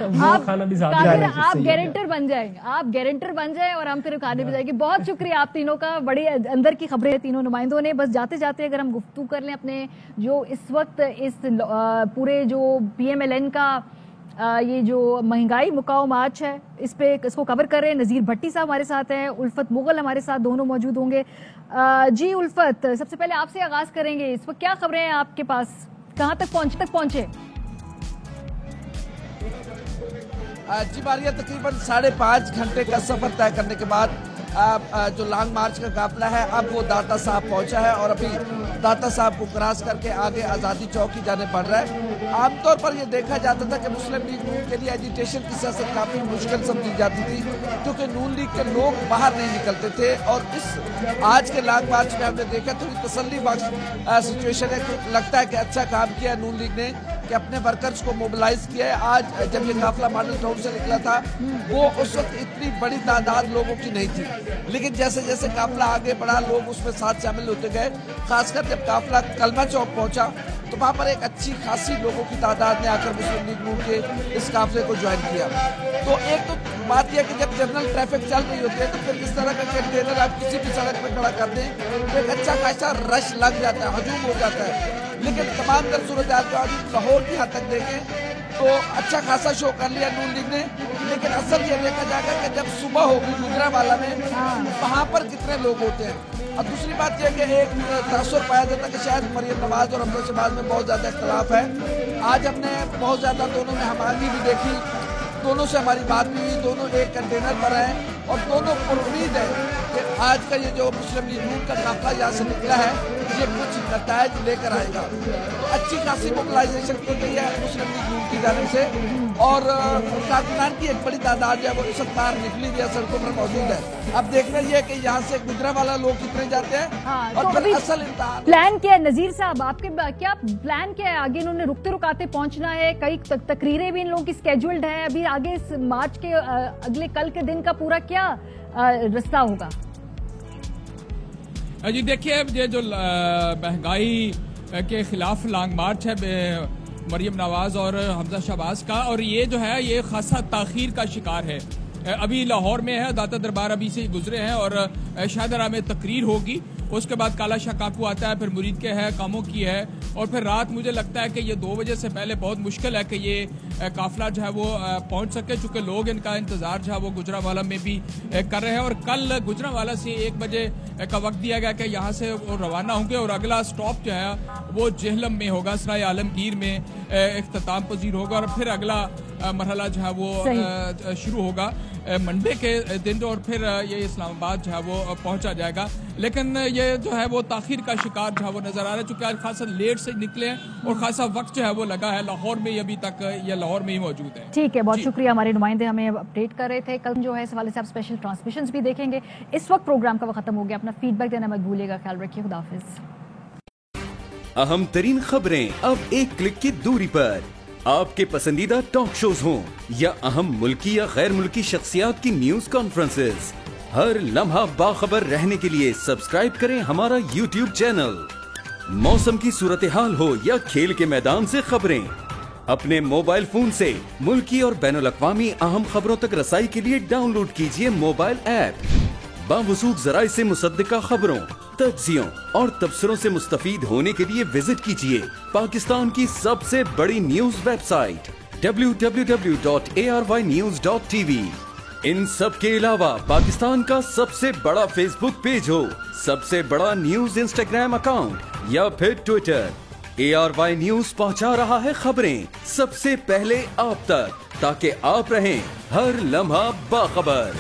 وہ کھانا بھی ساتھ آپ گارنٹر بن جائیں، آپ گارنٹر بن جائیں اور ہم پھر کھانے بھی جائیں گے۔ بہت شکریہ آپ تینوں کا، بڑی اندر کی خبریں تینوں نمائندوں نے۔ بس جاتے جاتے اگر ہم گفتگو کر لیں اپنے جو اس وقت اس پورے جو پی ایم ایل این کا یہ جو مہنگائی مکاؤ مارچ ہے اس کو کور کر رہے ہیں، نذیر بھٹی صاحب ہمارے ساتھ ہیں، الفت مغل ہمارے ساتھ، دونوں موجود ہوں گے۔ جی الفت، سب سے پہلے آپ سے آغاز کریں گے، اس وقت کیا خبریں ہیں آپ کے پاس، کہاں تک پہنچے؟ جی ماریا، تقریباً 5.5 گھنٹے کا سفر طے کرنے کے بعد جو لانگ مارچ کا قافلہ ہے اب وہ داتا صاحب پہنچا ہے، اور ابھی داتا صاحب کو کراس کر کے آگے آزادی چوک کی جانے پڑ رہا ہے۔ عام طور پر یہ دیکھا جاتا تھا کہ مسلم لیگ نون کے لیے ایجیٹیشن کی سیاست کافی مشکل سمجھی جاتی تھی کیونکہ نون لیگ کے لوگ باہر نہیں نکلتے تھے، اور اس آج کے لانگ مارچ میں ہم نے دیکھا تھوڑی تسلی بخش سچویشن ہے، لگتا ہے کہ اچھا کام کیا نون لیگ نے کہ اپنے ورکرز کو موبلائز کیا ہے۔ آج جب یہ قافلہ ماڈل ٹاؤن سے نکلا تھا وہ اس وقت اتنی بڑی تعداد لوگوں کی نہیں تھی، لیکن جیسے جیسے قافلہ آگے بڑھا لوگ اس میں ساتھ شامل ہوتے گئے، خاص کر جب قافلہ کلمہ چوک پہنچا تو وہاں پر ایک اچھی خاصی لوگوں کی تعداد نے آ کر مسلم لیگ نون کے اس قافلے کو جوائن کیا۔ تو ایک تو بات یہ کہ جب جنرل ٹریفک چل رہی ہوتی ہے تو پھر اس طرح کا کنٹینر آپ کسی بھی سڑک پہ کھڑا کر دیں تو ایک اچھا خاصا رش لگ جاتا ہے، ہجوم ہو جاتا ہے، لیکن تمام تر صورتحال کا لاہور کی حد تک دیکھیں تو اچھا خاصا شو کر لیا نون لیگ نے، لیکن اصل یہ دیکھا جائے گا کہ جب صبح ہوگی گجرانوالہ میں وہاں پر کتنے لوگ ہوتے ہیں۔ اور دوسری بات یہ کہ ایک تاثر پایا جاتا کہ شاید مریم نواز اور حمزہ شہباز میں بہت زیادہ اختلاف ہے۔ آج ہم نے بہت زیادہ دونوں میں ہماری بھی دیکھی، دونوں سے ہماری بات بھی ہوئی، دونوں ایک کنٹینر پر ہیں اور دونوں پر امید ہے کہ आज का ये जो मुस्लिम लीग नून का काफिला यहाँ से निकला है, ये कुछ नतायज लेकर आएगा। अच्छी खासी मोबिलाइजेशन की गई है मुस्लिम लीग नून की जानिब से, और कारकुनान की एक बड़ी तादाद जो है वो इस वक्त बाहर निकली हुई है, सड़कों पर मौजूद है। अब देखना ये है कि यहाँ से गुजरांवाला लोग कितने जाते हैं। हाँ, और तो फिर अभी असल इम्तिहान प्लान क्या है नजीर साहब, आपके क्या प्लान क्या है आगे? इन्होंने रुकते रुकाते पहुंचना है, कई तकरीरें भी इन लोगों की स्केड्यूल्ड है, अभी आगे इस मार्च के अगले कल के दिन का पूरा क्या रास्ता होगा? जी देखिए, ये जो महंगाई के खिलाफ लॉन्ग मार्च है मरियम नवाज और हमजा शहबाज का, और ये जो है ये खासा ताखीर का शिकार है। अभी लाहौर में है, दाता दरबार अभी से गुजरे हैं और शाहदरा में तकरीर होगी, उसके बाद काला शाह काकू आता है, फिर मुरीद के है, कामों की है, और फिर रात मुझे लगता है कि ये 2 बजे से पहले बहुत मुश्किल है कि ये काफिला जो है वो पहुंच सके, चूंकि लोग इनका इंतजार जो है वो गुजरांवाला में भी कर रहे हैं। और कल गुजरांवाला से 1 बजे का वक्त दिया गया कि यहाँ से वो रवाना होंगे और अगला स्टॉप जो है वो जेहलम में होगा, सराय आलमगीर में इख्तिताम पजीर होगा, और फिर अगला मरहला जो है वो शुरू होगा मंडे के दिन, और फिर ये इस्लामाबाद जो है वो पहुंचा जाएगा। लेकिन ये जो है वो ताखीर का शिकार जो है वो नजर आ रहा है, चूंकि आज खासा लेट से निकले हैं और खासा वक्त जो है वो लगा है। लाहौर में अभी तक ये लाहौर में ही मौजूद है। ठीक है, बहुत शुक्रिया, हमारे नुमाइंदे हमें अपडेट कर रहे थे। कल जो है इस हवाले से आप स्पेशल ट्रांसमिशंस भी देखेंगे। इस वक्त प्रोग्राम का वक्त खत्म हो गया, अपना फीडबैक देना मत भूलिएगा। ख्याल रखिए, खुदा हाफिज। अहम तरीन खबरें अब एक क्लिक की दूरी पर, आपके पसंदीदा टॉक शोज हों या अहम मुल्की या गैर मुल्की शख्सियात की न्यूज कॉन्फ्रेंसेस, हर लम्हा बाखबर रहने के लिए सब्सक्राइब करें हमारा YouTube चैनल। मौसम की सूरत हाल हो या खेल के मैदान से खबरें, अपने मोबाइल फोन से मुल्की और बैनुल-अक़वामी अहम खबरों तक रसाई के लिए डाउनलोड कीजिए मोबाइल ऐप। बावसूख ज़राए से मुसद्दिका खबरों, तज्ज़ियों और तबसरों से मुस्तफीद होने के लिए विजिट कीजिए पाकिस्तान की सबसे बड़ी न्यूज वेबसाइट www.arynews.tv। इन सब के अलावा पाकिस्तान का सबसे बड़ा फेसबुक पेज हो, सबसे बड़ा न्यूज इंस्टाग्राम अकाउंट या फिर ट्विटर, ARY न्यूज पहुंचा रहा है खबरें सबसे पहले आप तक, ताकि आप रहें हर लम्हा बाखबर।